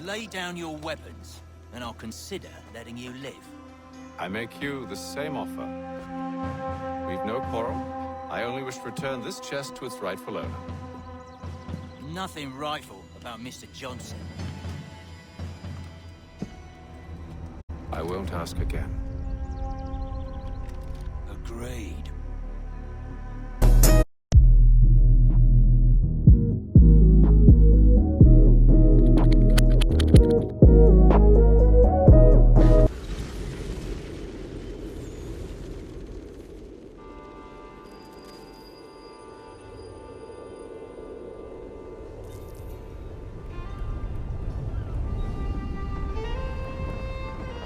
lay down your weapons, and I'll consider letting you live. I make you the same offer. We've no quarrel. I only wish to return this chest to its rightful owner. Nothing rightful about Mr. Johnson. I won't ask again. Agreed.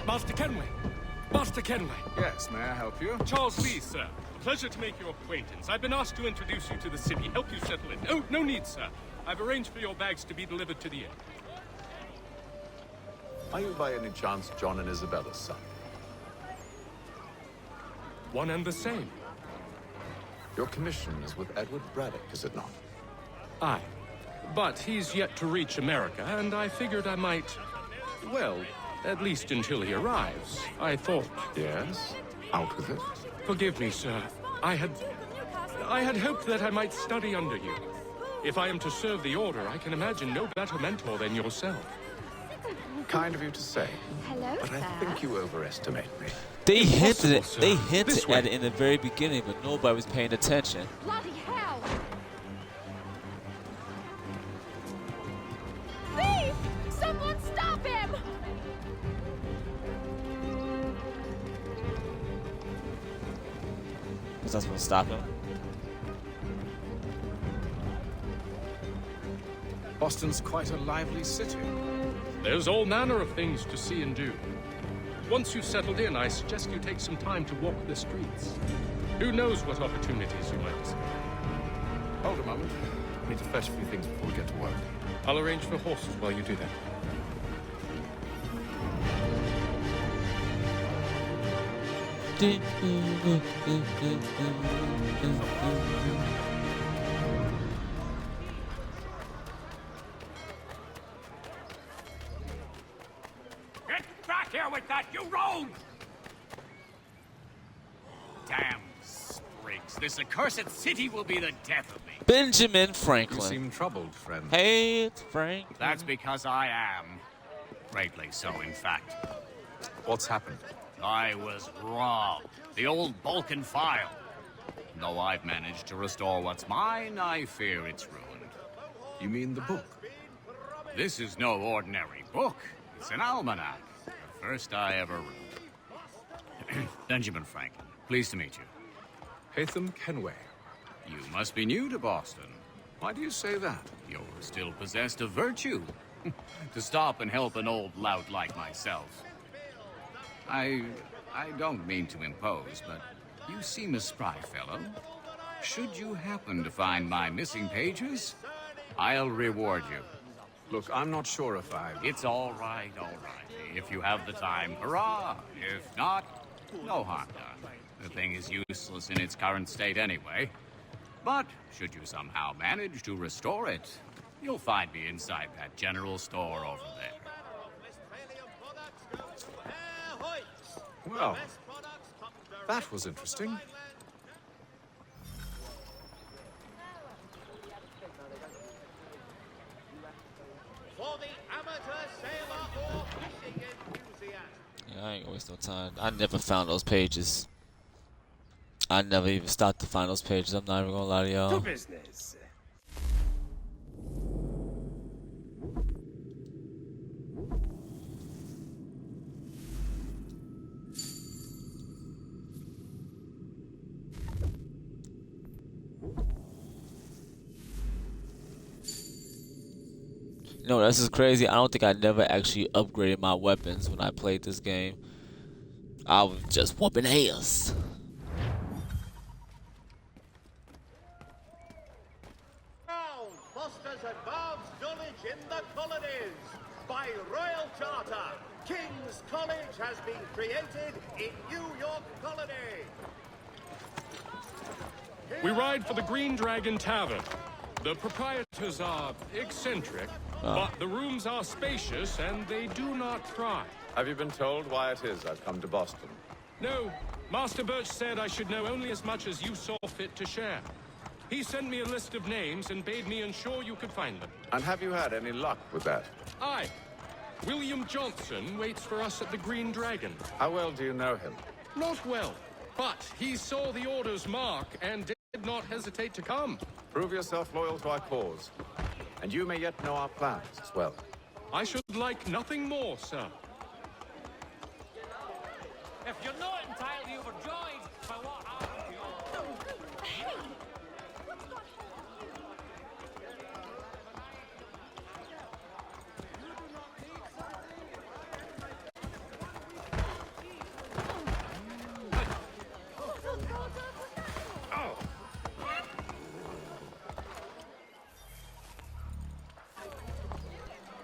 Master Kenway! Master Kenway! Yes, may I help you? Charles Lee, sir. A pleasure to make your acquaintance. I've been asked to introduce you to the city, help you settle in. Oh, no need, sir. I've arranged for your bags to be delivered to the inn. Are you by any chance John and Isabella's son? One and the same. Your commission is with Edward Braddock, is it not? Aye. But he's yet to reach America, and I figured I might... well, at least until he arrives. I thought... Yes? Out with it. Forgive me, sir. I had hoped that I might study under you. If I am to serve the Order, I can imagine no better mentor than yourself. Kind of you to say. Hello, but I think you overestimate me. They hinted it. sir. They hinted This way. at it in the very beginning, but nobody was paying attention. Bloody hell! Thief! Someone stop him! Was that supposed to stop him? Boston's quite a lively city. There's all manner of things to see and do. Once you've settled in, I suggest you take some time to walk the streets. Who knows what opportunities you might see. Hold a moment. I need to fetch a few things before we get to work. I'll arrange for horses while you do that. Get back here with that, you rogue! Damn sprigs. This accursed city will be the death of me. Benjamin You Franklin. seem troubled, friend. Hey, it's Frank. That's because I am. Greatly so, in fact. What's happened? I was robbed. The old Balkan file. Though I've managed to restore what's mine, I fear it's ruined. You mean the book? This is no ordinary book. It's an almanac. The first I ever wrote. Benjamin Franklin, pleased to meet you. Haytham Kenway. You must be new to Boston. Why do you say that? You're still possessed of virtue. To stop and help an old lout like myself. I don't mean to impose, but you seem a spry fellow. Should you happen to find my missing pages, I'll reward you. Look, I'm not sure if I... It's all right, all right. If you have the time, hurrah. If not, no harm done. The thing is useless in its current state anyway. But should you somehow manage to restore it, you'll find me inside that general store over there. Well, that was interesting. For the amateur sailor or fishing enthusiast. Yeah, I ain't gonna waste no time. I never found those pages. I never even stopped to find those pages. I'm not even gonna lie to y'all. To business. You know, this is crazy. I don't think I never actually upgraded my weapons when I played this game. I was just whooping ass. Crown fosters advanced knowledge in the colonies. By royal charter, King's College has been created in New York Colony. We ride for the Green Dragon Tavern. The proprietors are eccentric, but the rooms are spacious and they do not pry. Have you been told why it is I've come to Boston? No, Master Birch said I should know only as much as you saw fit to share. He sent me a list of names and bade me ensure you could find them. And have you had any luck with that? Aye. William Johnson waits for us at the Green Dragon. How well do you know him? Not well, but he saw the order's mark and did not hesitate to come. Prove yourself loyal to our cause, and you may yet know our plans as well. I should like nothing more, sir. If you're not entirely overjoyed by what happened to you... Hey!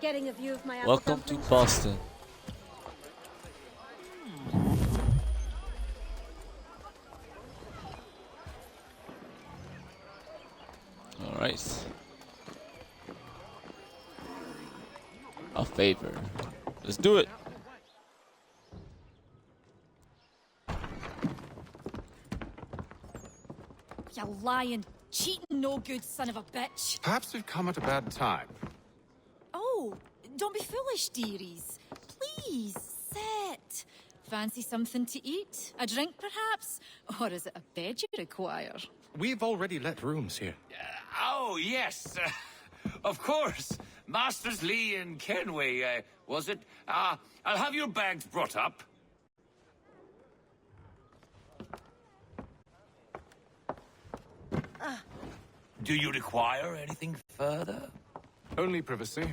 Getting a view of my Welcome to Boston. All right. A favor. Let's do it. You lying, cheating, no good son of a bitch. Perhaps we've come at a bad time. Oh, don't be foolish, dearies. Please, sit. Fancy something to eat? A drink, perhaps? Or is it a bed you require? We've already let rooms here. Oh, yes. Of course. Masters Lee and Kenway, was it? I'll have your bags brought up. Do you require anything further? Only privacy.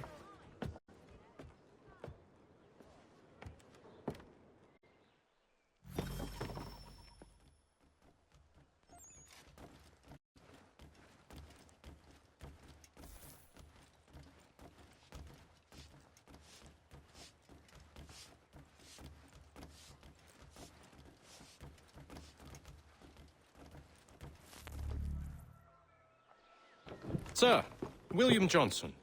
Sir, William Johnson.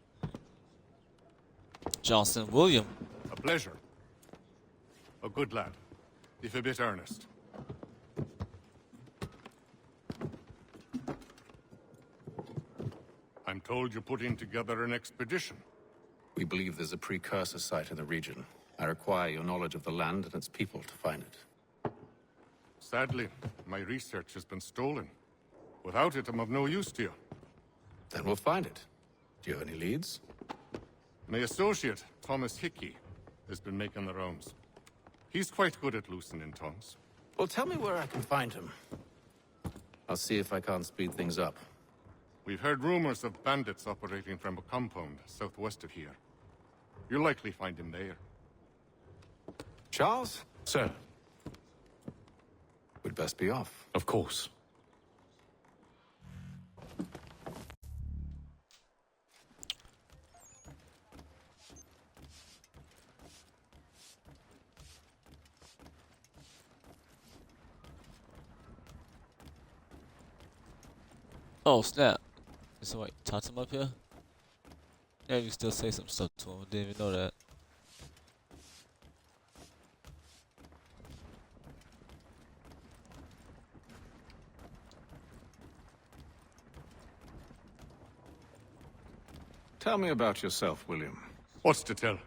Johnson William. A pleasure. A good lad, if a bit earnest. I'm told you're putting together an expedition. We believe there's a precursor site in the region. I require your knowledge of the land and its people to find it. Sadly, my research has been stolen. Without it, I'm of no use to you. Then we'll find it. Do you have any leads? My associate, Thomas Hickey, has been making the rounds. He's quite good at loosening tongues. Well, tell me where I can find him. I'll see if I can't speed things up. We've heard rumors of bandits operating from a compound southwest of here. You'll likely find him there. Charles? Sir, We'd best be off. of course. Oh snap! Is somebody talk to him up here? Yeah, you can still say some stuff to him. Didn't even know that. Tell me about yourself, William. What's to tell?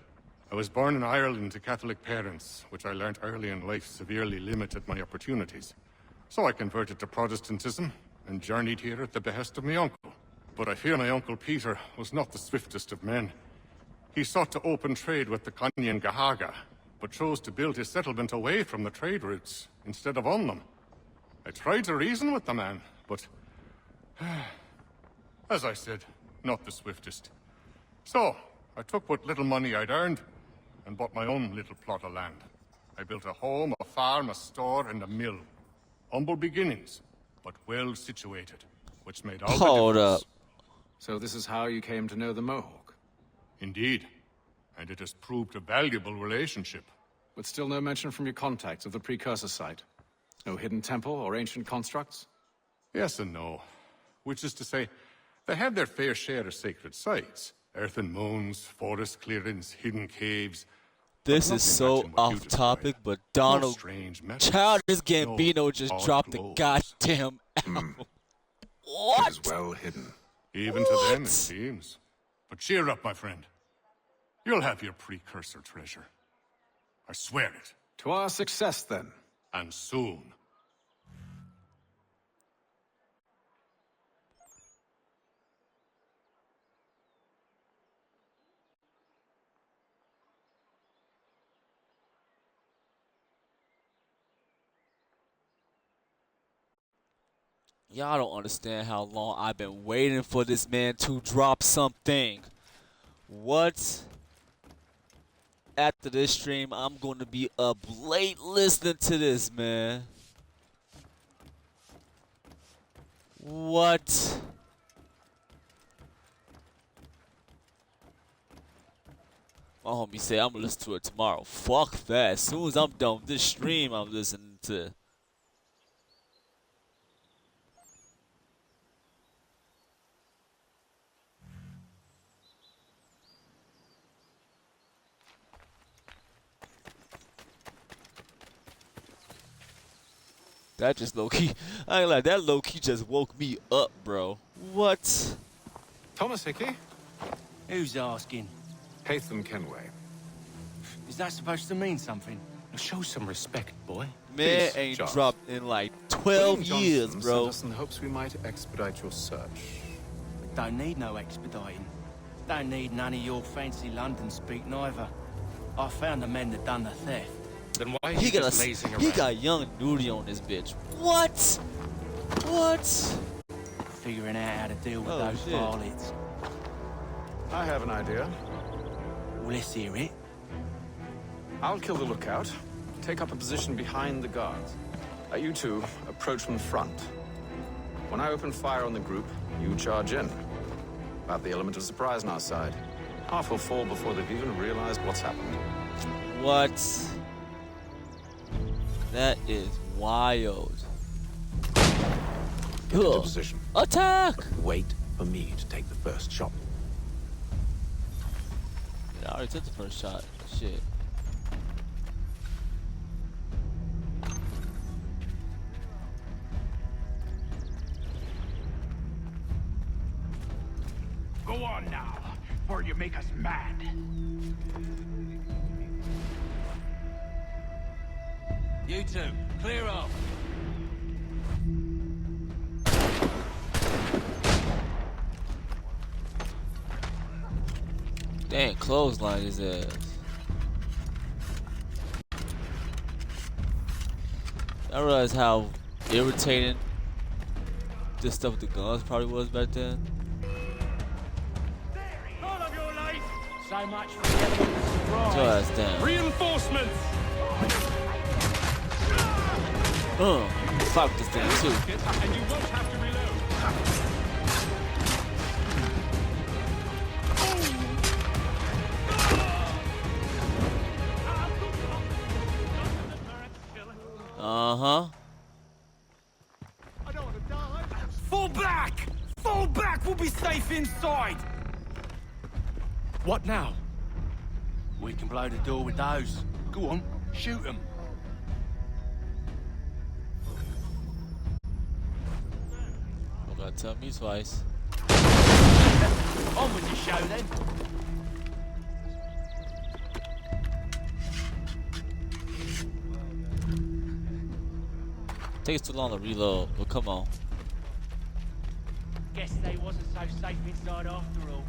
I was born in Ireland to Catholic parents, which I learnt early in life severely limited my opportunities. So I converted to Protestantism and journeyed here at the behest of my uncle. But I fear my uncle Peter was not the swiftest of men. He sought to open trade with the Conyan Gahaga, but chose to build his settlement away from the trade routes instead of on them. I tried to reason with the man, but as I said, not the swiftest. So, I took what little money I'd earned and bought my own little plot of land. I built a home, a farm, a store, and a mill. Humble beginnings, but well situated, which made all the difference. Hold up. So this is how you came to know the Mohawk? Indeed, and it has proved a valuable relationship. But still no mention from your contacts of the precursor site? No hidden temple or ancient constructs? Yes and no. Which is to say, They have their fair share of sacred sites. Earthen mounds, forest clearings, hidden caves. This But is nothing so matching what you off topic, described. but No Donald strange methods, Childish no Gambino just odd dropped the glows. goddamn album. What? It is well hidden. Even to them, it seems. But cheer up, my friend. You'll have your precursor treasure. I swear it. To our success, then. And soon. Y'all don't understand how long I've been waiting for this man to drop something. What? After this stream, I'm going to be up late listening to this, man. What? My homie said I'm going to listen to it tomorrow. Fuck that. As soon as I'm done with this stream, I'm listening to it. That just low-key, I ain't like that low-key just woke me up, bro. What? Thomas Hickey? Who's asking? Haytham Kenway. Is that supposed to mean something? Now show some respect, boy. Man Please, ain't John. dropped in like 12 William years, Johnson bro. sent us in hopes we might expedite your search. Don't need no expediting. Don't need none of your fancy London speak neither. I found the men that done the theft. Then why are He you got just lazing around? he got young nudie on this bitch. What? What? Figuring out how to deal with Oh, those shit. varlets. I have an idea. Well, let's hear it. I'll kill the lookout. Take up a position behind the guards. You two approach from the front. When I open fire on the group, you charge in. About the element of surprise on our side. Half will fall before they've even realized what's happened. What? That is wild. Get into Ugh. position. Attack! Wait for me to take the first shot. Yeah, I already took the first shot. Shit. Go on now, or you make us mad. You two, clear off. Dang, clothesline his ass. I realize how irritating this stuff with the guns probably was back then. All of your life! So much for the element of surprise. Your ass down. Reinforcements! Fuck this thing too. And you won't have to reload. Uh-huh. I don't want to die. Fall back! Fall back! We'll be safe inside! What now? We can blow the door with those. Go on, shoot them. You gotta tell me twice. On with the show then. Takes too long to reload, but come on. Guess they wasn't so safe inside after all.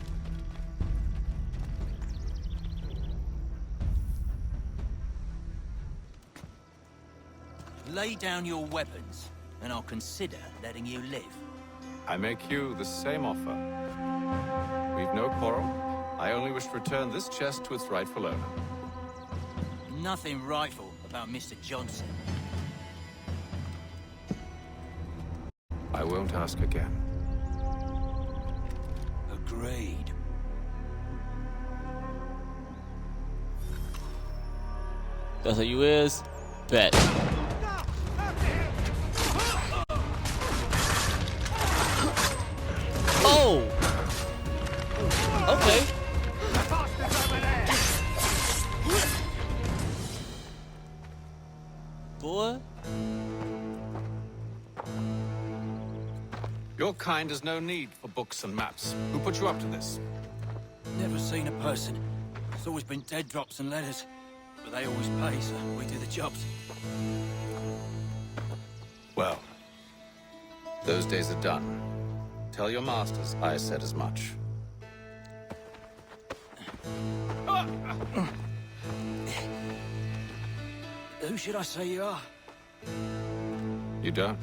Lay down your weapons, and I'll consider letting you live. I make you the same offer. We've no quarrel. I only wish to return this chest to its rightful owner. Nothing rightful about Mr. Johnson. I won't ask again. Agreed. That's how you is? Bet. Oh! Okay. Boy. Your kind has no need for books and maps. Who put you up to this? Never seen a person. It's always been dead drops and letters. But they always pay, so we do the jobs. Well, those days are done. Tell your masters I said as much. Who should I say you are? You don't?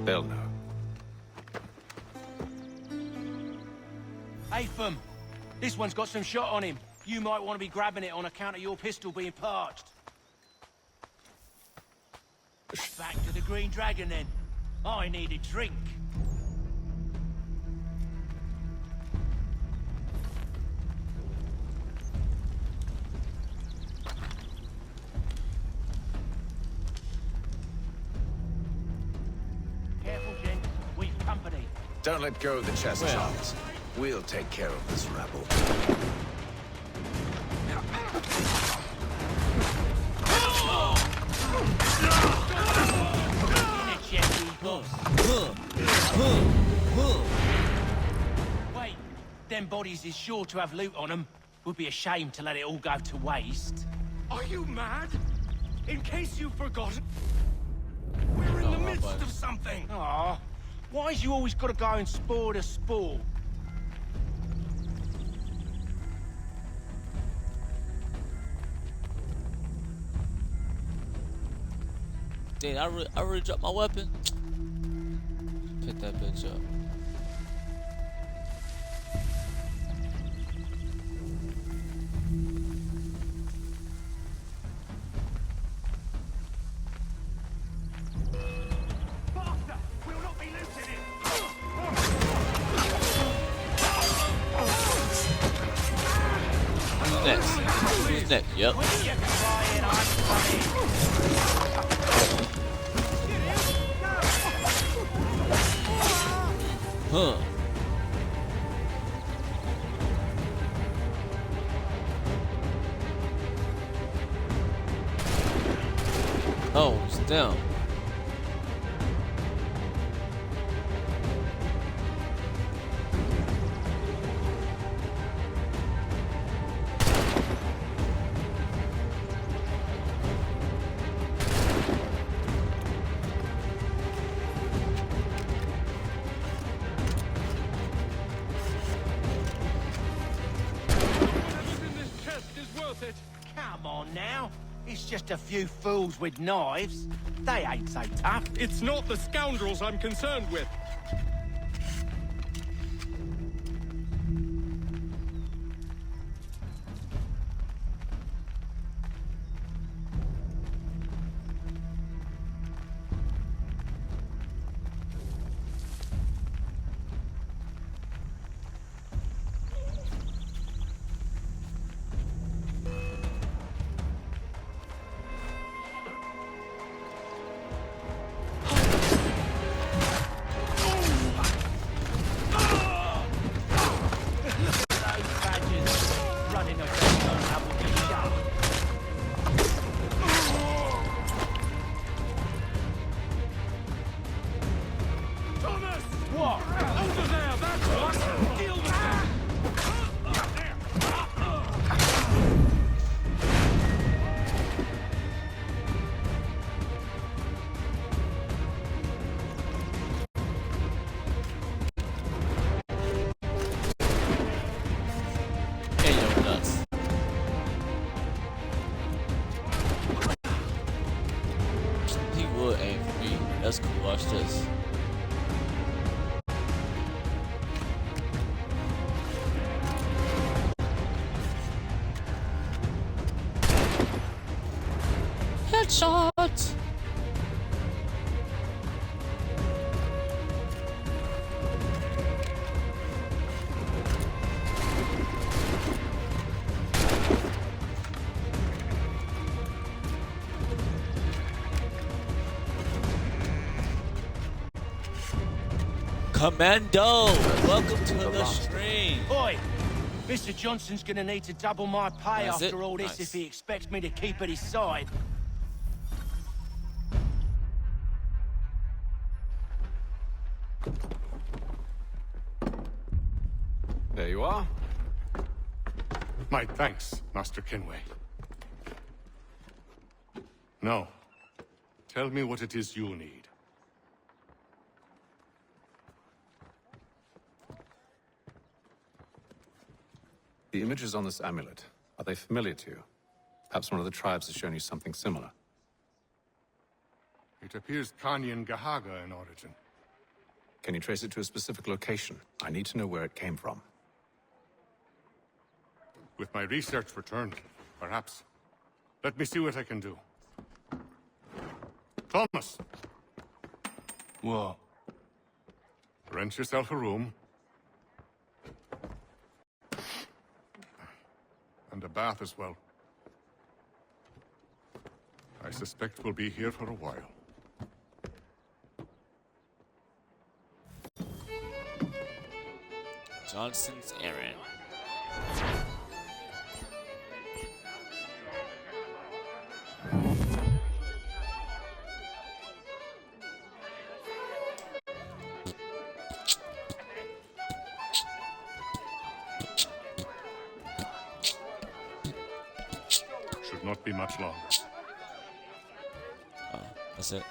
They'll know. Apham, this one's got some shot on him. You might want to be grabbing it on account of your pistol being parched. Back to the Green Dragon, then. I need a drink. Careful, gent. We've company. Don't let go of the chest, Well. Charles. We'll take care of this rabble. Wait, them bodies is sure to have loot on them. Would be a shame to let it all go to waste. Are you mad? In case you've forgotten, we're in the midst of something. Aw, why's you always got to go and spoil the sport? Dang, I really dropped my weapon. Pick that bitch up. Faster! We'll not be looting it! Who's next? Who's next? Yep. When you're crying, I'm coming. Huh. Oh, it's down. Whatever's in this chest is worth it. Come on now. It's just a few fools with knives. They ain't so tough. It's not the scoundrels I'm concerned with. Those badgers running around on double the shot. Thomas! What? Over there, that's what! Deal with them! Hey, yo, nuts. He would aim for me. That's cool. Watch this. Headshot! Commando, welcome to the stream. Oi! Mr. Johnson's gonna need to double my pay That's after it? all this Nice. if he expects me to keep at his side. There you are. My thanks, Master Kenway. Now, tell me what it is you need. The images on this amulet, are they familiar to you? Perhaps one of the tribes has shown you something similar. It appears Kanyan Gahaga in origin. Can you trace it to a specific location? I need to know where it came from. With my research returned, perhaps. Let me see what I can do. Thomas! What? Rent yourself a room. And a bath as well. I suspect we'll be here for a while. Johnson's errand. Should not be much longer. Oh, that's it.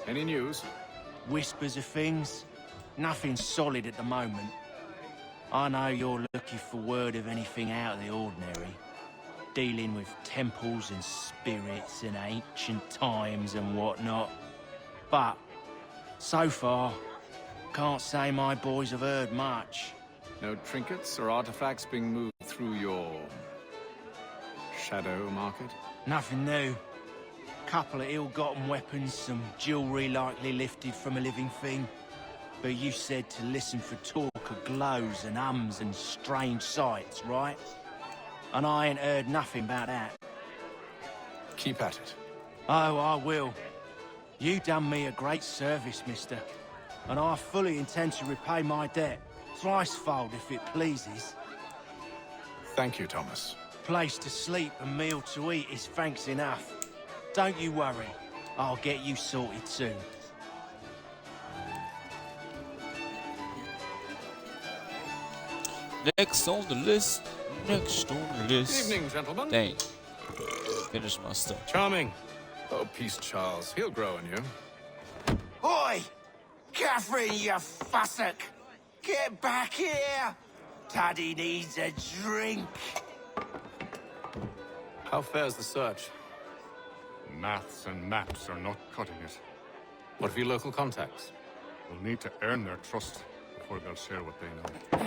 Any news? Whispers of things. Nothing solid at the moment. I know you're looking for word of anything out of the ordinary. Dealing with temples and spirits and ancient times and whatnot. But, so far, can't say my boys have heard much. No trinkets or artifacts being moved through your... shadow market? Nothing new. Couple of ill-gotten weapons, some jewelry likely lifted from a living thing. But you said to listen for talk of glows and ums and strange sights, right? And I ain't heard nothing about that. Keep at it. Oh, I will. You done me a great service, mister. And I fully intend to repay my debt. Thricefold, if it pleases. Thank you, Thomas. Place to sleep and meal to eat is thanks enough. Don't you worry. I'll get you sorted soon. Next on the list. Next on the list. Evening, gentlemen. Dang. Finish my stuff. Charming. Oh, peace, Charles. He'll grow on you. Oi! Catherine, you fussock! Get back here! Taddy needs a drink. How fares the search? Maths and maps are not cutting it. What of your local contacts? We'll need to earn their trust before they'll share what they know.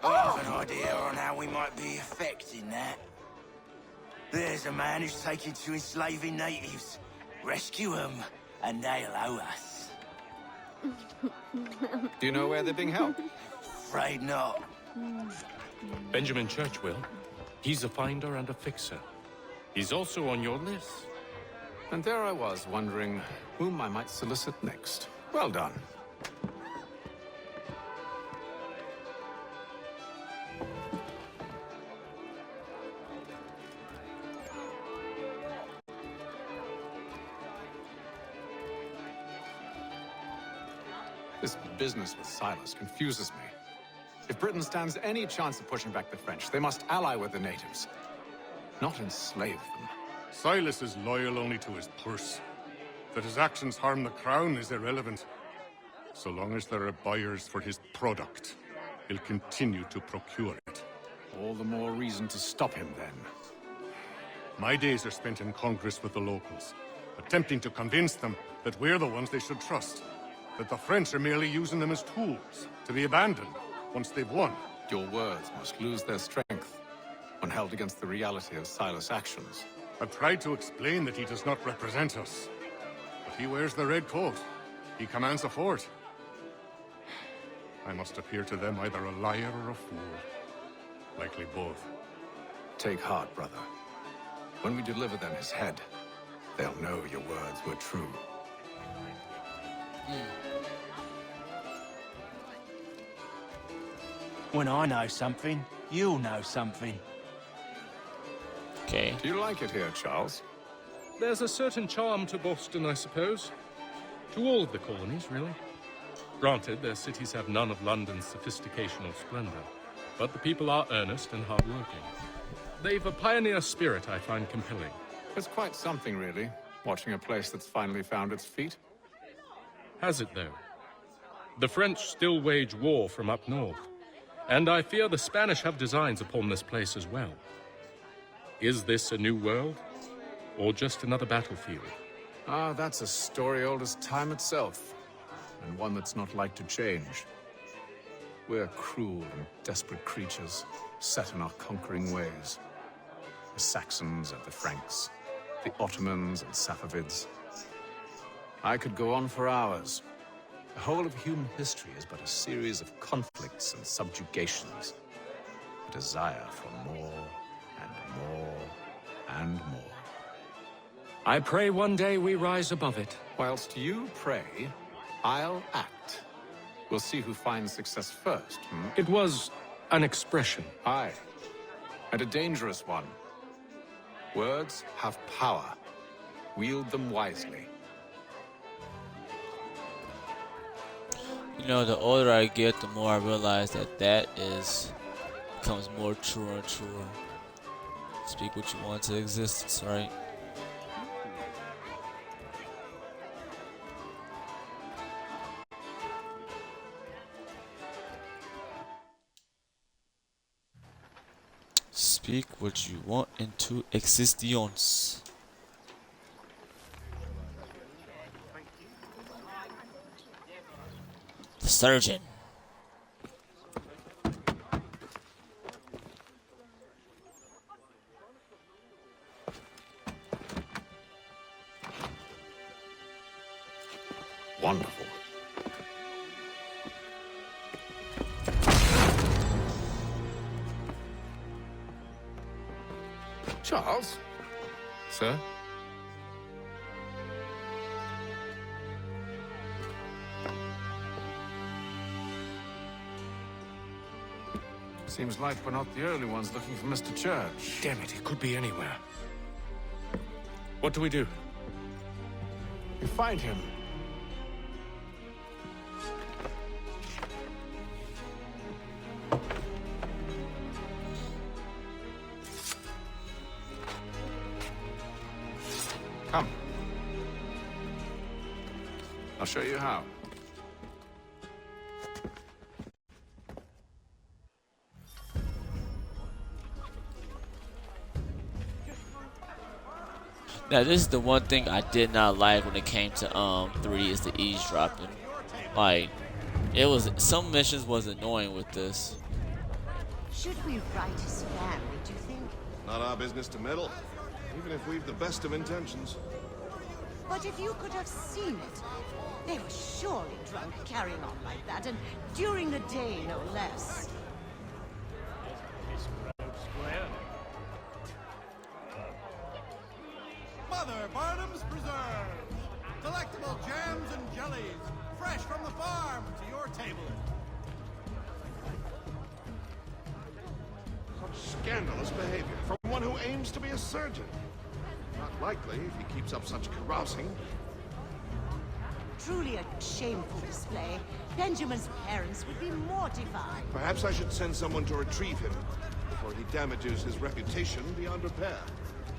I have an idea on how we might be affecting that. There's a man who's taken to enslaving natives. Rescue them, and they'll owe us. Do you know where they're being held? Afraid not. Benjamin Churchwill. He's a finder and a fixer. He's also on your list. And there I was, wondering whom I might solicit next. Well done. This business with Silas confuses me. If Britain stands any chance of pushing back the French, they must ally with the natives, not enslave them. Silas is loyal only to his purse. That his actions harm the crown is irrelevant. So long as there are buyers for his product, he'll continue to procure it. All the more reason to stop him, then. My days are spent in Congress with the locals, attempting to convince them that we're the ones they should trust. That the French are merely using them as tools, to be abandoned once they've won. Your words must lose their strength when held against the reality of Silas' actions. I've tried to explain that he does not represent us. But he wears the red coat. He commands a fort. I must appear to them either a liar or a fool. Likely both. Take heart, brother. When we deliver them his head, They'll know your words were true. When I know something, you'll know something. Okay. Do you like it here, Charles? There's a certain charm to Boston, I suppose. To all of the colonies, really. Granted, their cities have none of London's sophistication or splendor, but the people are earnest and hardworking. They've a pioneer spirit I find compelling. It's quite something, really, watching a place that's finally found its feet. Has it, though? The French still wage war from up north, and I fear the Spanish have designs upon this place as well. Is this a new world, or just another battlefield? Ah, that's a story old as time itself, and one that's not like to change. We're cruel and desperate creatures, set in our conquering ways. The Saxons and the Franks, the Ottomans and Safavids. I could go on for hours. The whole of human history is but a series of conflicts and subjugations. A desire for more and more and more. I pray one day we rise above it. Whilst you pray, I'll act. We'll see who finds success first, It was an expression. Aye, and a dangerous one. Words have power. Wield them wisely. You know, the older I get, the more I realize that becomes more truer and truer. Speak what you want to existence, right? Speak what you want into existence. The surgeon. Wonderful. Charles? Sir? Seems like we're not the early ones looking for Mr. Church. Damn it, he could be anywhere. What do we do? You find him. Come. I'll show you how. Now this is the one thing I did not like when it came to 3 is the eavesdropping. Like, it was some missions was annoying with this. Should we write his family, do you think? Not our business to meddle, even if we've the best of intentions. But if you could have seen it, they were surely drunk carrying on like that, and during the day, no less. Mother Barnum's Preserves! Delectable jams and jellies, fresh from the farm to your table. Such scandalous behavior from one who aims to be a surgeon. Not likely if he keeps up such carousing. Truly a shameful display. Benjamin's parents would be mortified. Perhaps I should send someone to retrieve him before he damages his reputation beyond repair.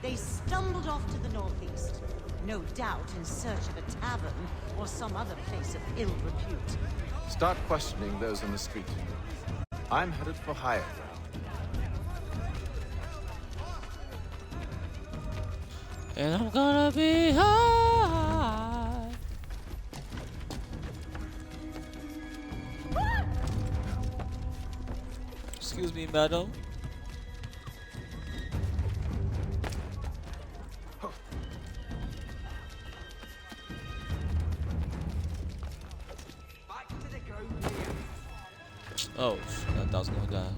They stumbled off to the northeast, no doubt in search of a tavern or some other place of ill repute. Start questioning those in the street. I'm headed for higher ground. And I'm gonna be high. Excuse me, madam. Oh, I thought I was gonna die.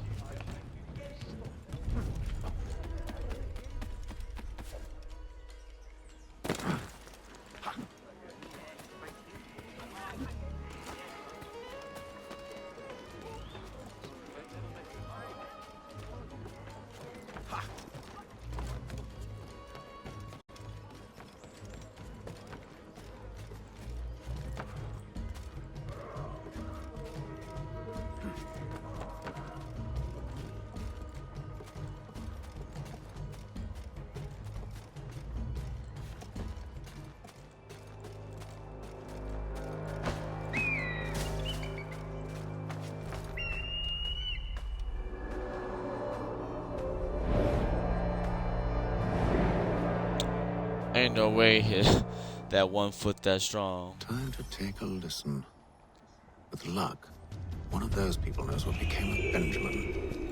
Ain't no way that 1 foot that strong. Time to take a listen. With luck, one of those people knows what became of Benjamin.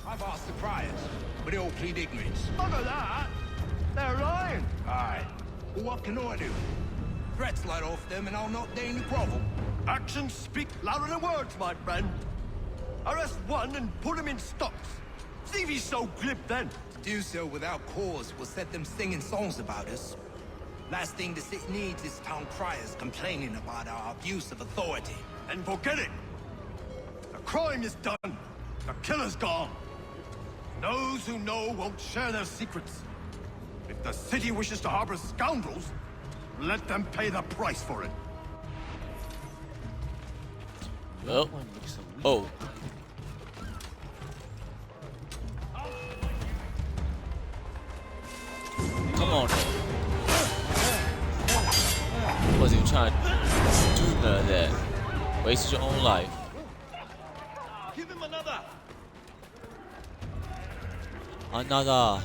I've asked the criers, but they all plead ignorance. Look at that! They're lying! Aye. Well, what can I do? Threats light off them and I'll not deign to grovel. Actions speak louder than words, my friend. Arrest one and put him in stocks. See if he's so glib then. To do so without cause will set them singing songs about us. Last thing the city needs is town criers complaining about our abuse of authority. And forget it. The crime is done. The killer's gone. Those who know won't share their secrets. If the city wishes to harbor scoundrels, let them pay the price for it. Well, oh. Come on, then. Wasn't even trying to do none of that. Wasted your own life. Give him another. Another.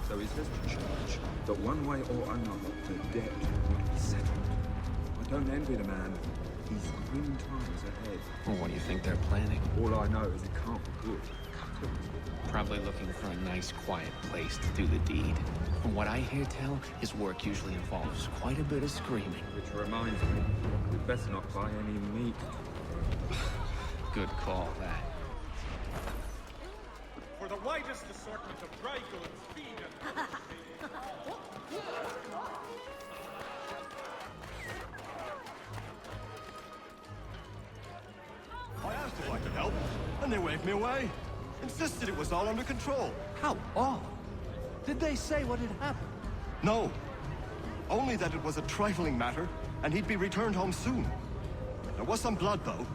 So he says to church that one way or another the debt would be settled. I don't envy the man. He's grim times ahead. Well, what do you think they're planning? All I know is it can't be good. Probably looking for a nice, quiet place to do the deed. From what I hear tell, his work usually involves quite a bit of screaming. Which reminds me, we'd best not buy any meat. Good call, that. For the widest assortment of dry goods, feed and... I asked if I could help, and they waved me away. Insisted it was all under control. How odd. Did they say what had happened? No. Only that it was a trifling matter, and he'd be returned home soon. There was some blood, though,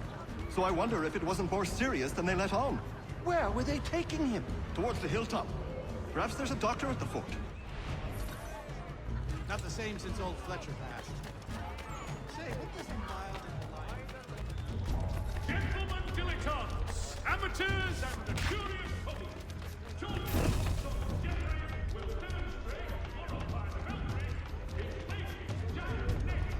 so I wonder if it wasn't more serious than they let on. Where were they taking him? Towards the hilltop. Perhaps there's a doctor at the fort. Not the same since old Fletcher passed. Say, what does Gentlemen dilettantes, amateurs, and the curious public, join us so the generation will demonstrate, followed by the military,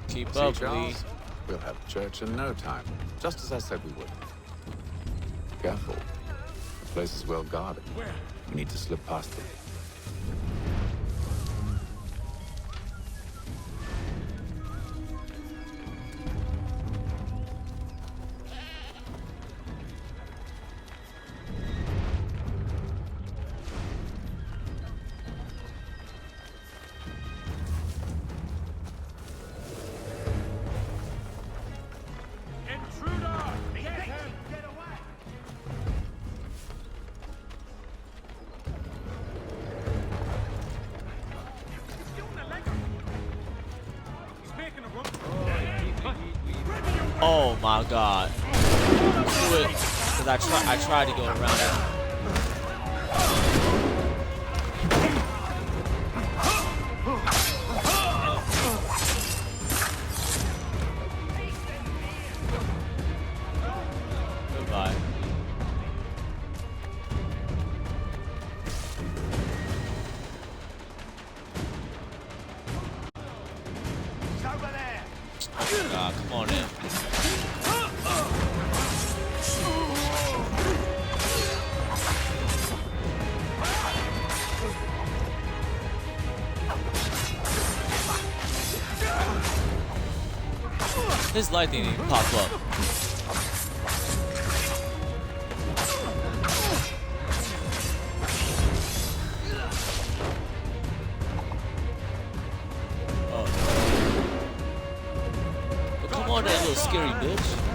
Keep See, up, Charles? Lee. We'll have church in no time, just as I said we would. Careful. The place is well guarded. We need to slip past them. Oh my god. Do it. Because I tried to go around it. Goodbye. God, come on in. His light didn't even pop up. Oh. But come on, that little scary bitch.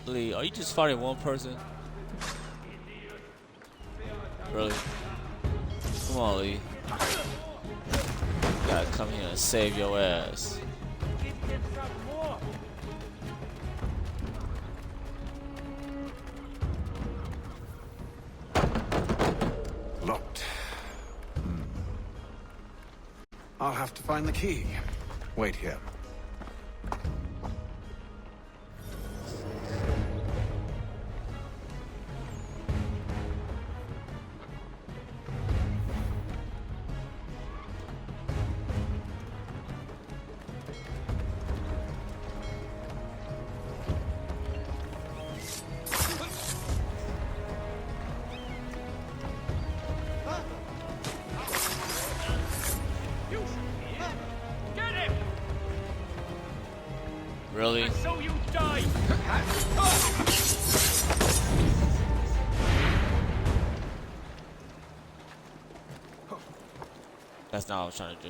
Lee, are you just fighting one person? Really? Come on, Lee. You gotta come here and save your ass. Locked. I'll have to find the key. Wait here. Really? So you die! That's not what I was trying to do.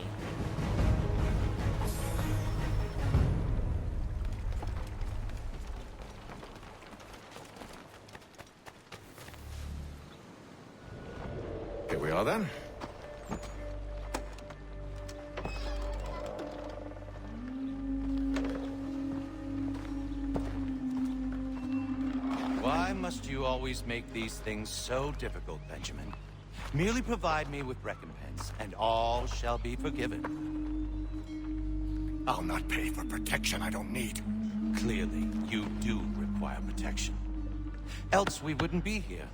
Here we are then. Why must you always make these things so difficult, Benjamin? Merely provide me with recompense, and all shall be forgiven. I'll not pay for protection I don't need. Clearly, you do require protection. Else we wouldn't be here.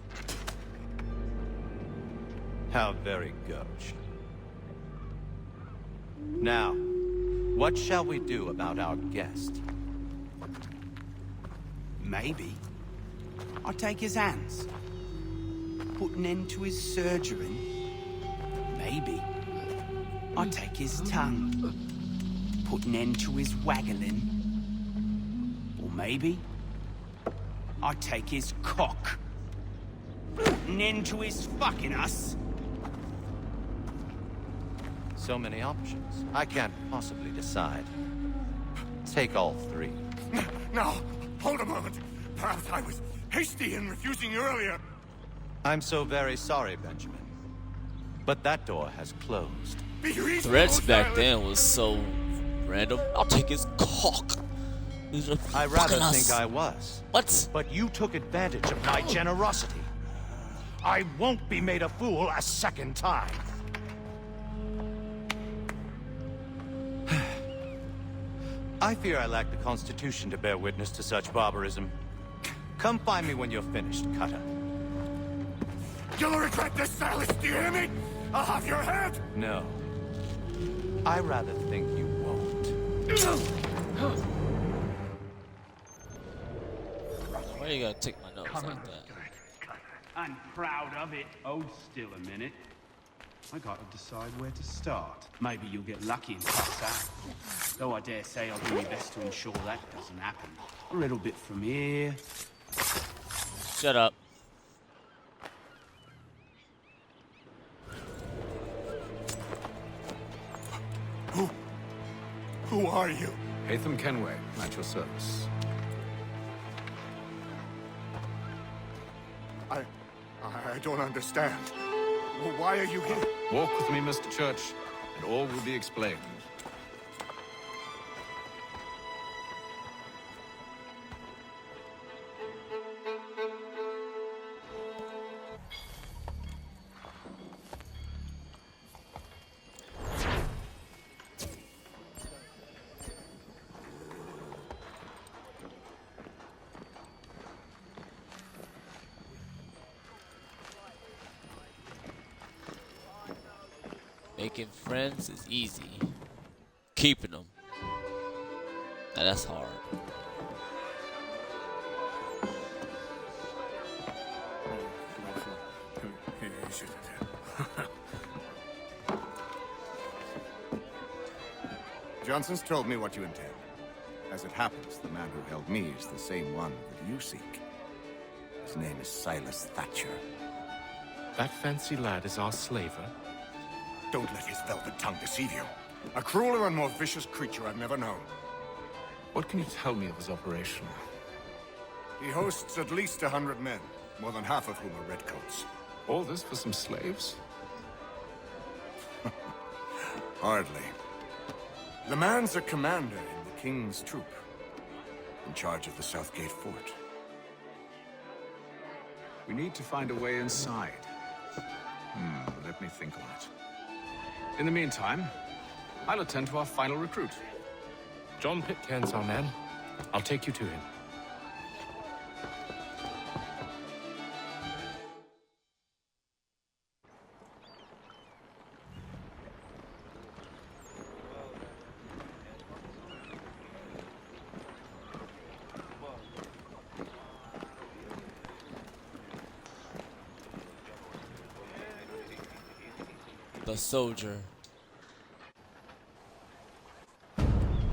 How very gauche. Now, what shall we do about our guest? Maybe I'll take his hands. Put an end to his surgery. Maybe I'll take his tongue. Put an end to his waggling. Or maybe I'll take his cock. Put an end to his fucking us. So many options. I can't possibly decide. Take all three. No, hold a moment. Perhaps I was hasty in refusing you earlier. I'm so very sorry, Benjamin. But that door has closed. Threats back then was so random. I'll take his cock. I rather us. think I was. What? But you took advantage of my generosity. I won't be made a fool a second time. I fear I lack the constitution to bear witness to such barbarism. Come find me when you're finished, Cutter. You'll regret this, Silas, do you hear me? I'll have your head! No. I rather think you won't. Why you gotta take my notes like that? I'm proud of it. Hold still a minute. I gotta decide where to start. Maybe you'll get lucky and pass out. Though I dare say I'll do my best to ensure that doesn't happen. A little bit from here. Shut up. Who are you? Hatham Kenway, at your service. I don't understand. Why are you here? Walk with me, Mr. Church, and all will be explained. Making friends is easy. Keeping them, now that's hard. Johnson's told me what you intend. As it happens, the man who held me is the same one that you seek. His name is Silas Thatcher. That fancy lad is our slaver? Don't let his velvet tongue deceive you. A crueler and more vicious creature I've never known. What can you tell me of his operation? He hosts at least 100 men, more than half of whom are redcoats. All this for some slaves? Hardly. The man's a commander in the King's troop, in charge of the Southgate Fort. We need to find a way inside. Let me think on it. In the meantime, I'll attend to our final recruit. John Pitcairn's our man. I'll take you to him. The soldier.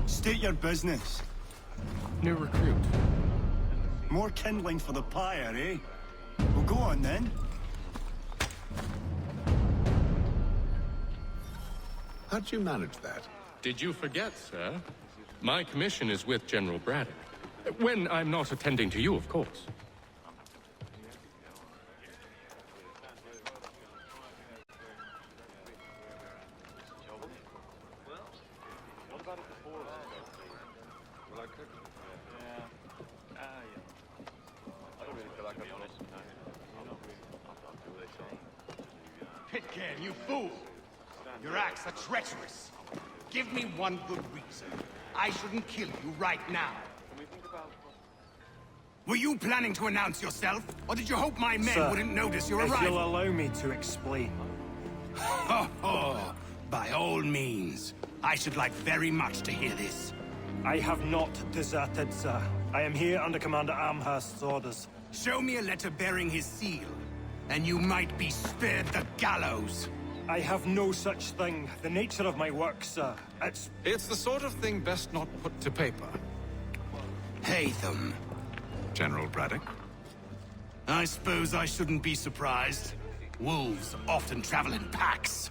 State your business. New recruit. More kindling for the pyre, eh? Well, go on then. How'd you manage that? Did you forget, sir? My commission is with General Braddock. When I'm not attending to you, of course. Pitcairn, you fool! Your acts are treacherous. Give me one good reason. I shouldn't kill you right now. Were you planning to announce yourself? Or did you hope my men wouldn't notice your arrival? If you'll allow me to explain. By all means. I should like very much to hear this. I have not deserted, sir. I am here under Commander Amherst's orders. Show me a letter bearing his seal, and you might be spared the gallows. I have no such thing. The nature of my work, sir. It's the sort of thing best not put to paper. Haytham. General Braddock? I suppose I shouldn't be surprised. Wolves often travel in packs.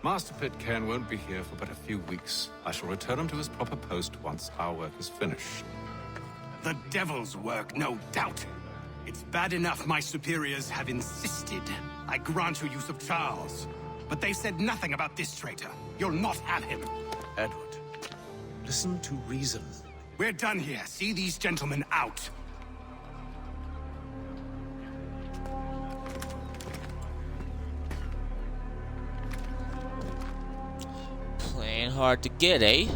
Master Pitcairn won't be here for but a few weeks. I shall return him to his proper post once our work is finished. The devil's work, no doubt. It's bad enough my superiors have insisted I grant you use of Charles. But they said nothing about this traitor. You'll not have him. Edward, listen to reason. We're done here. See these gentlemen out. Playing hard to get, eh?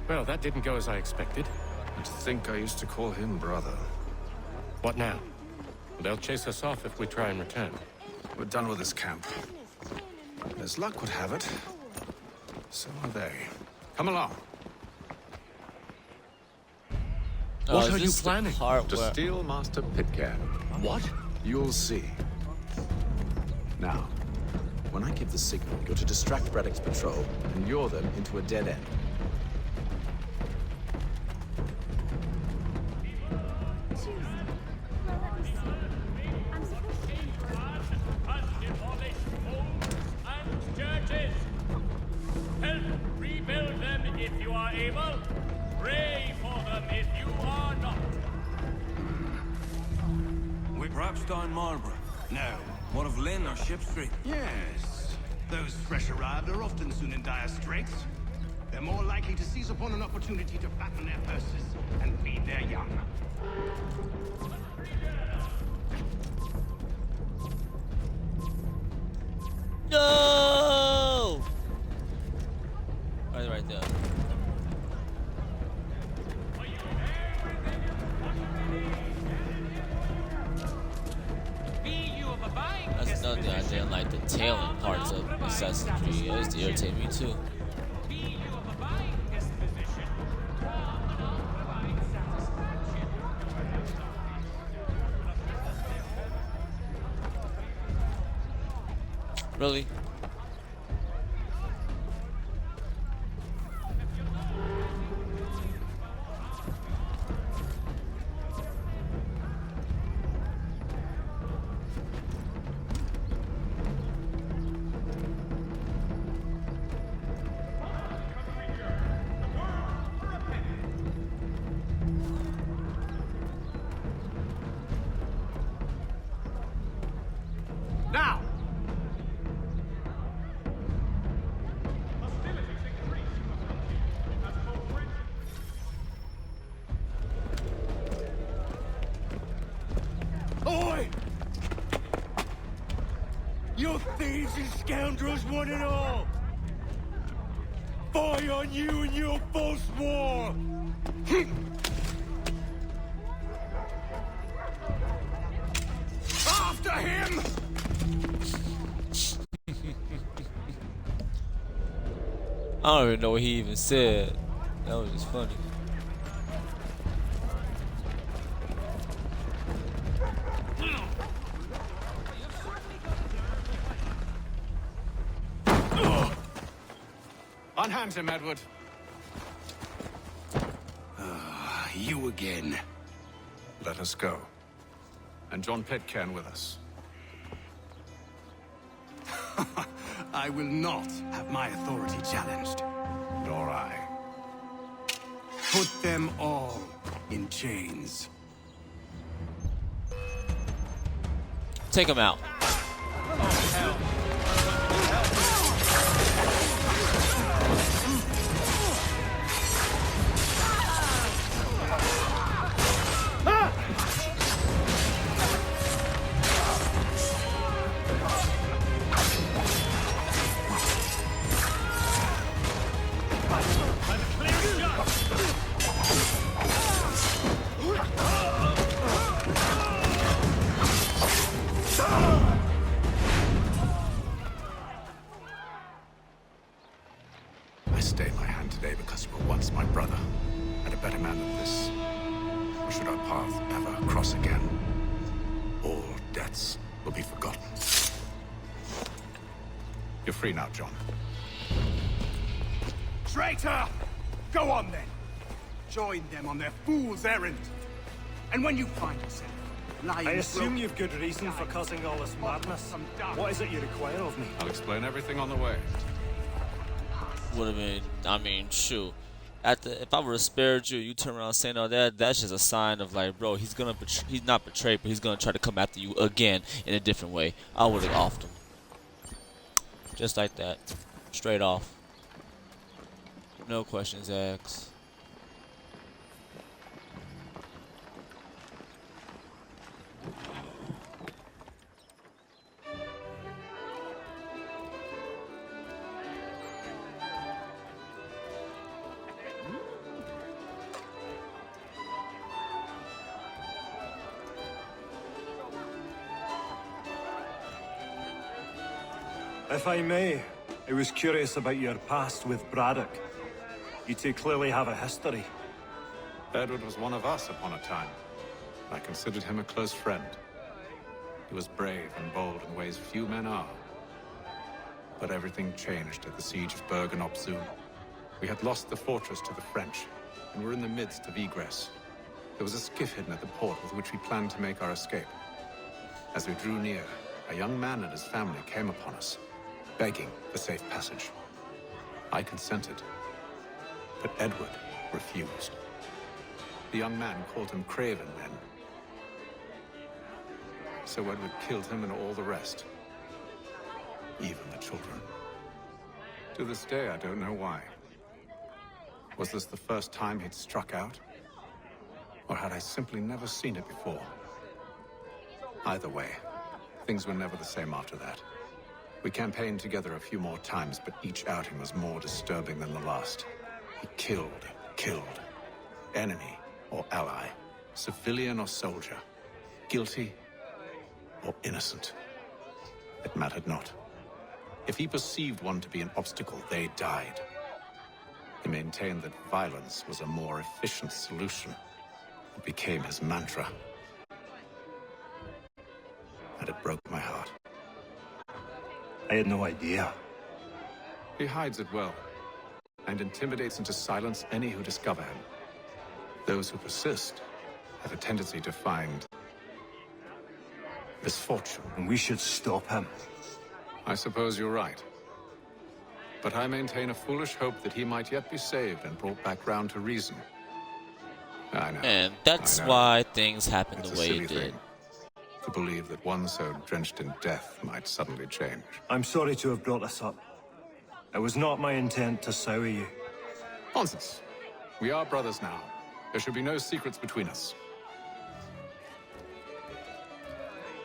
Well, that didn't go as I expected. To think I used to call him brother. What now? They'll chase us off if we try and return. We're done with this camp. As luck would have it, so are they. Come along. What are you planning? To steal Master Pitcairn. What? You'll see. Now, when I give the signal, you're to distract Braddock's patrol and lure them into a dead end. No. What of Lynn or Ship Street? Yes. Those fresh arrived are often soon in dire straits. They're more likely to seize upon an opportunity to fatten their purses and feed their young. No! Right there. That's another thing I didn't like, the tailing parts of Assassin's Creed. It used to irritate me too. Really? thieves and scoundrels, one and all! Fie on you and your false war! After him! I don't even know what he even said. That was just funny. Unhand him, Edward. You again. Let us go. And John Pitcairn with us. I will not have my authority challenged. Nor I. Put them all in chains. Take him out. I stay my hand today because you were once my brother, and a better man than this. Or should our paths ever cross again, all debts will be forgotten. You're free now, John. Traitor! Go on then. Join them on their fool's errand. And when you find yourself lying... I assume you've good reason for causing all this madness. What is it you require of me? I'll explain everything on the way. Would have been, I mean, shoot. If I would have spared you, you turn around saying all that, that's just a sign of like, bro, he's not betrayed, but he's gonna try to come after you again in a different way. I would have offed him. Just like that. Straight off. No questions asked. If I may, I was curious about your past with Braddock. You two clearly have a history. Edward was one of us upon a time. I considered him a close friend. He was brave and bold in ways few men are. But everything changed at the siege of Bergen-op-Zoom. We had lost the fortress to the French, and were in the midst of egress. There was a skiff hidden at the port with which we planned to make our escape. As we drew near, a young man and his family came upon us, begging for safe passage. I consented, but Edward refused. The young man called him Craven then. So Edward killed him and all the rest, even the children. To this day, I don't know why. Was this the first time he'd struck out? Or had I simply never seen it before? Either way, things were never the same after that. We campaigned together a few more times, but each outing was more disturbing than the last. He killed. Enemy or ally, civilian or soldier, guilty or innocent. It mattered not. If he perceived one to be an obstacle, they died. He maintained that violence was a more efficient solution. It became his mantra. And it broke my heart. I had no idea. He hides it well, and intimidates into silence any who discover him. Those who persist have a tendency to find misfortune. And we should stop him. I suppose you're right. But I maintain a foolish hope that he might yet be saved and brought back round to reason. I know. And that's why things happen It's the a way silly it did. thing to believe that one so drenched in death might suddenly change. I'm sorry to have brought this up. It was not my intent to sour you. Nonsense. We are brothers now. There should be no secrets between us.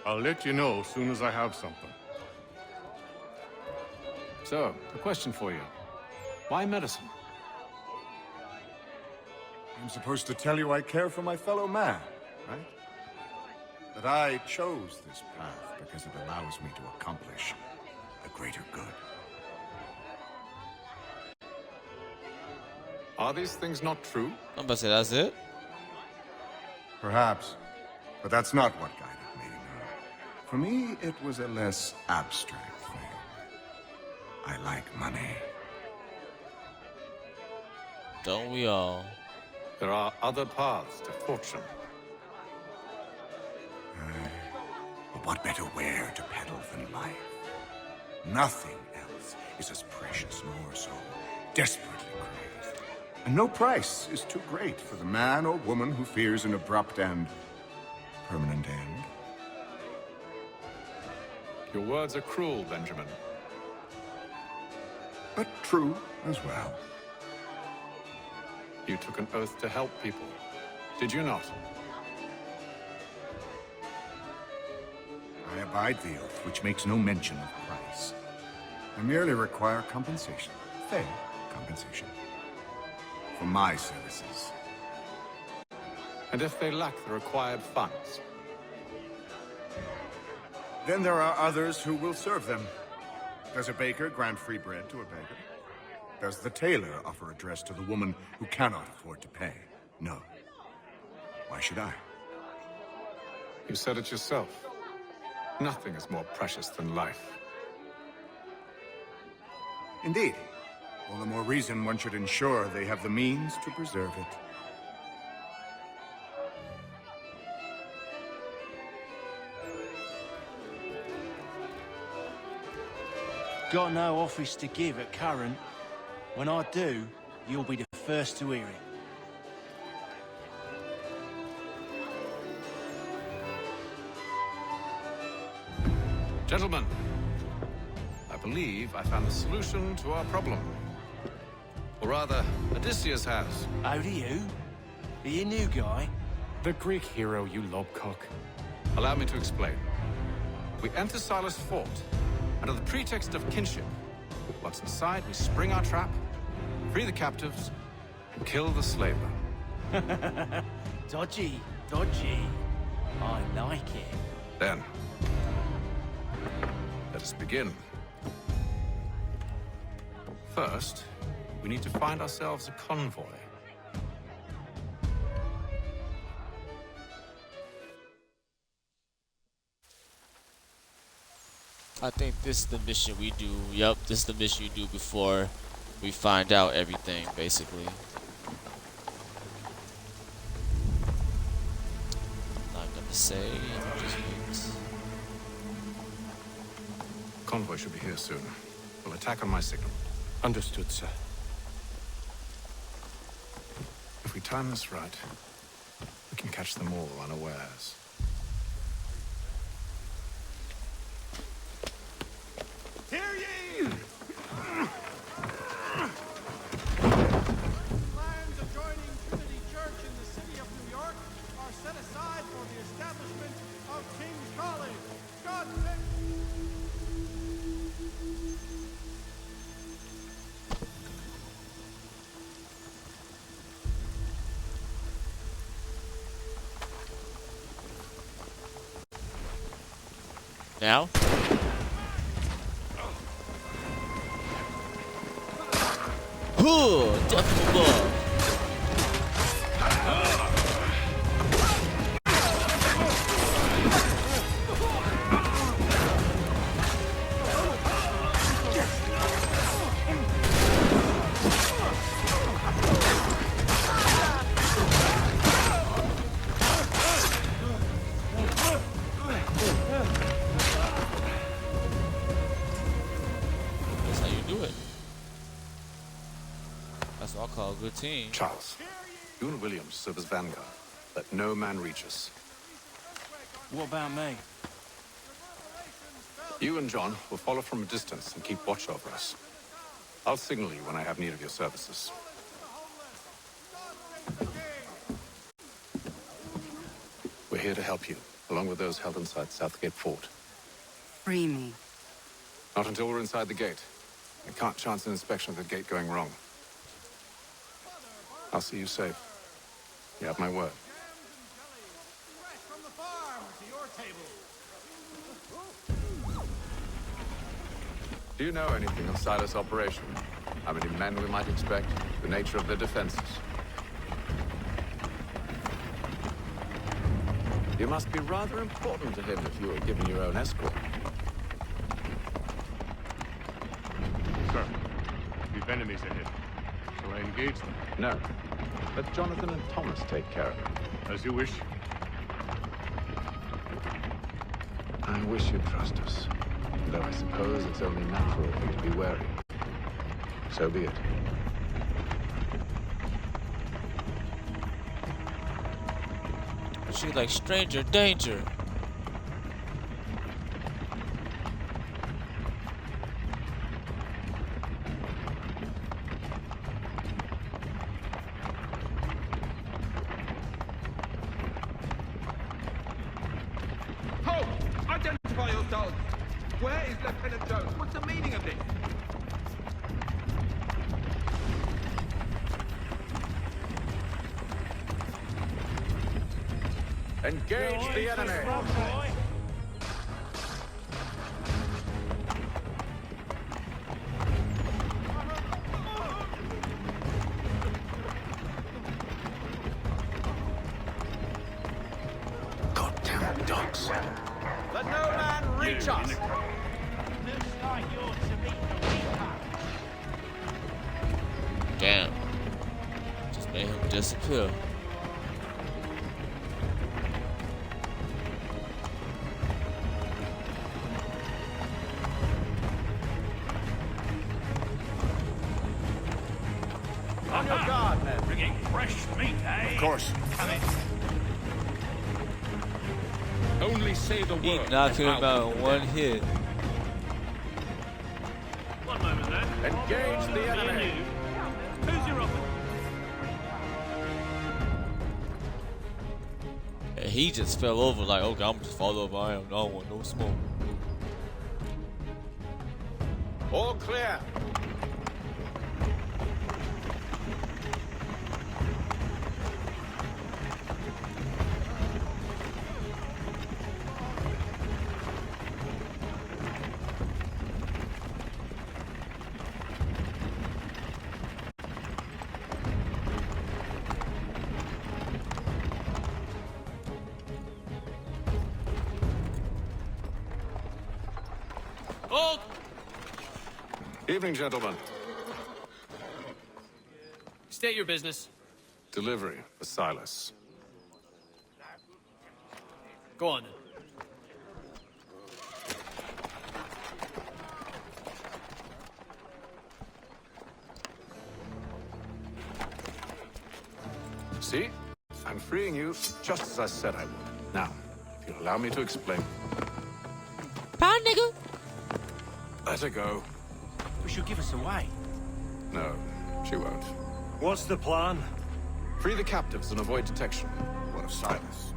I'll let you know as soon as I have something. So, a question for you. Why medicine? I'm supposed to tell you I care for my fellow man, right? That I chose this path because it allows me to accomplish a greater good. Are these things not true? I'm about to say that's it. Perhaps, but that's not what guided me. No. For me, it was a less abstract thing. I like money. Don't we all? There are other paths to fortune. But what better ware to peddle than life? Nothing else is as precious nor so desperately craved. And no price is too great for the man or woman who fears an abrupt and permanent end. Your words are cruel, Benjamin. But true as well. You took an oath to help people, did you not? I abide the oath, which makes no mention of price. I merely require compensation, fair compensation, for my services. And if they lack the required funds? Then there are others who will serve them. Does a baker grant free bread to a beggar? Does the tailor offer a dress to the woman who cannot afford to pay? No. Why should I? You said it yourself. Nothing is more precious than life. Indeed. All the more reason one should ensure they have the means to preserve it. Got no office to give at current. When I do, you'll be the first to hear it. Gentlemen, I believe I found the solution to our problem. Or rather, Odysseus has. Oh, do you? Are you a new guy? The Greek hero, you lobcock. Allow me to explain. We enter Silas' fort, under the pretext of kinship. Once inside, we spring our trap, free the captives, and kill the slaver. Dodgy, dodgy. I like it. Then, let us begin. First, we need to find ourselves a convoy. I think this is the mission we do. Yep, this is the mission you do before we find out everything, basically. Not gonna say. Just wait. Convoy should be here soon. We'll attack on my signal. Understood, sir. If we time this right, we can catch them all unawares. Hear ye! Lands adjoining Trinity Church in the city of New York are set aside for the establishment of King's College. God save... Now? Ooh, death above. That's how you do it. That's what I call a good team. Charles, you and Williams serve as vanguard. Let no man reach us. What about me? You and John will follow from a distance and keep watch over us. I'll signal you when I have need of your services. We're here to help you, along with those held inside Southgate Fort. Free me. Not until we're inside the gate. I can't chance an inspection of the gate going wrong. I'll see you safe. You have my word. Fresh from the farm to your table. Do you know anything of Silas' operation? How many men we might expect? The nature of their defenses? You must be rather important to him if you were given your own escort. Sir, we've enemies ahead. Shall I engage them? No. Let Jonathan and Thomas take care of it. As you wish. I wish you'd trust us. Though I suppose it's only natural for you to be wary. So be it. She like stranger danger. Halt! Identify yourselves! Where is Lieutenant Jones? What's the meaning of this? Engage the enemy! Goddamn dogs. Let no man reach us! Looks like you're to meet the Reaper. Damn. Just made him disappear. On your guard, men. Bringing fresh meat, eh? Of course. Only say the He word. knocked him and out I'll in one hit. One moment then. Engage the enemy! Who's your opponent? And he just fell over like, okay, I'm just fall over. I don't want no smoke. All clear! Hold! Evening, gentlemen. State your business. Delivery for Silas. Go on then. See? I'm freeing you just as I said I would. Now, if you'll allow me to explain. Bye, nigga. Let her go. But she'll give us away. No, she won't. What's the plan? Free the captives and avoid detection. What of Silas?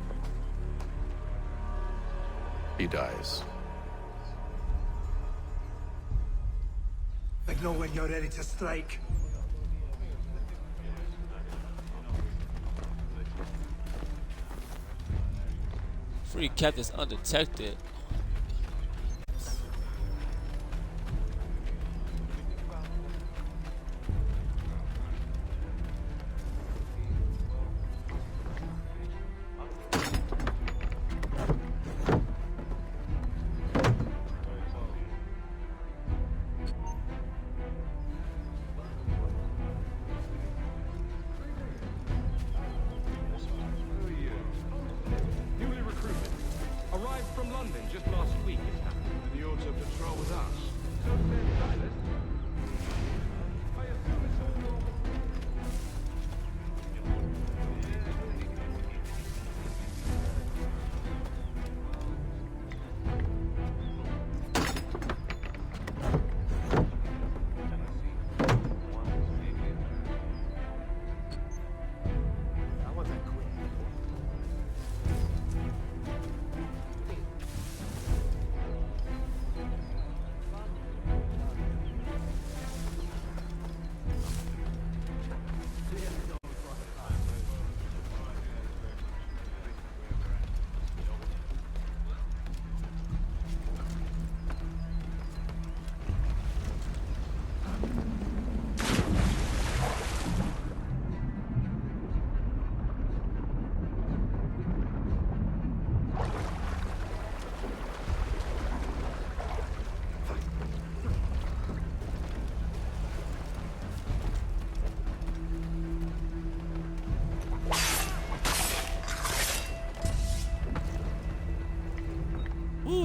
He dies. Signal when you're ready to strike. Free captains undetected. Newly recruited. Arrived from London just last week. And the order of patrol with us. So says Silas. I assume it's all normal.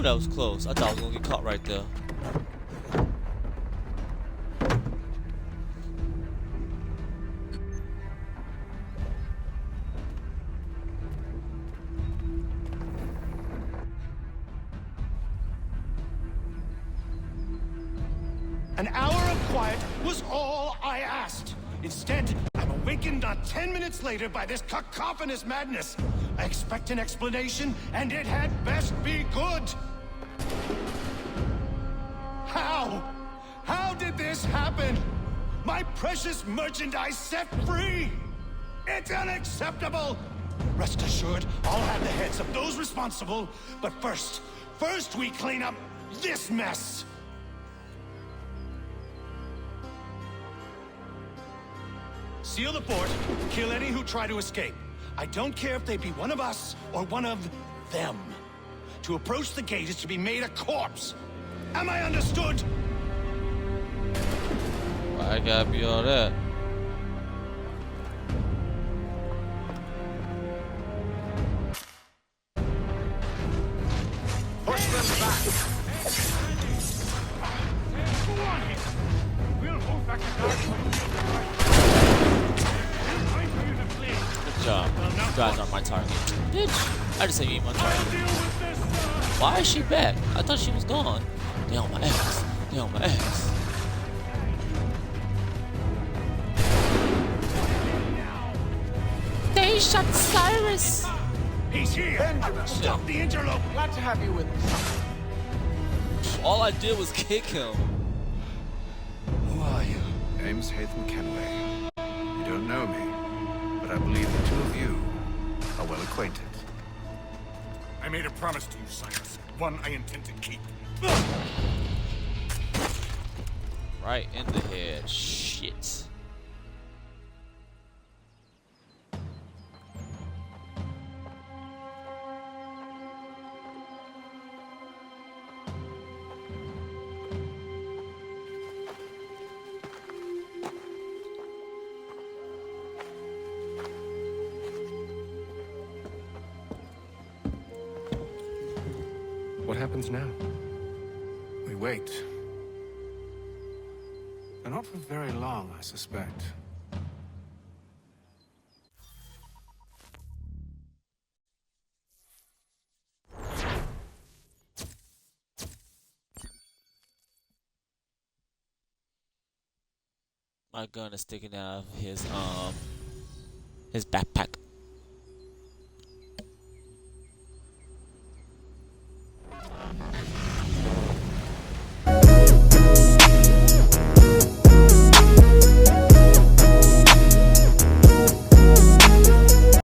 that was close. I thought I was gonna get caught right there. An hour of quiet was all I asked. Instead, I'm awakened not 10 minutes later by this cacophonous madness. I expect an explanation, and it had best be good. How? How did this happen? My precious merchandise set free! It's unacceptable! Rest assured, I'll have the heads of those responsible, but first we clean up this mess! Seal the fort, kill any who try to escape. I don't care if they be one of us or one of them. To approach the gate is to be made a corpse. Am I understood? Why I gotta be all that? Push them back. Good job. You guys are my target. Bitch! I just said you ain't my target. Why is she back? I thought she was gone. They on my ass. They on my ass. They shot Cyrus! He's here! Benjamin, stop the interlope! Glad to have you with us. All I did was kick him. Who are you? Name's Hatham Kenway. You don't know me, but I believe the two of you are well acquainted. I made a promise to you, Cyrus. One I intend to keep. Right in the head. Shit. What happens now? We wait. And not for very long, I suspect. My gun is sticking out of his backpack.